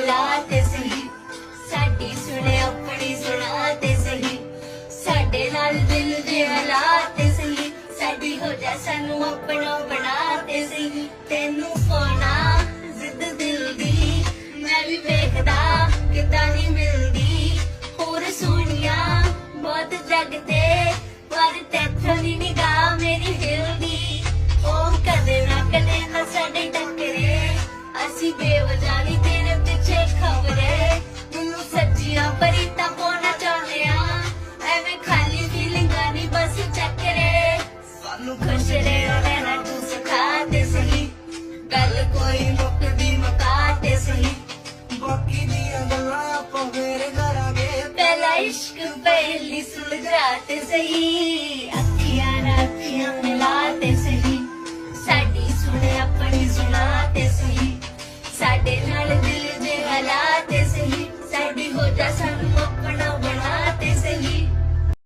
मिला ते सही साडी सुने अपनी सुना ते सही साडे नाल दिल दे मिला ते सही साडी हो जा सानू अपना बना ते सही तेनू पाना जिद दिल दी मैं भी वेखदा किदां नहीं मिलदी होर सोनिया बहुत जगते पर तैथों नी निगाह मेरी हिलदी ओ कदे ना साडे टकरे असी बेवजह नी तेरे पिछे खबरे मैनू सच्चियां परीता पाना चाहते आ एवें खाली फीलिंगां नी बस चक्करे सानू खुश रहना तू सिखा ते सही गल कोई मुकदी मुका ते सही बाकी दियां गल्लां आपां फेर करांगे पहला इश्क पहली सुलझा ते सही अखियां ना अखियां मिला ते सही साडी सुने अपनी सुना ते सही साडे नाल दिल दे हालात ते सही साडी हो जा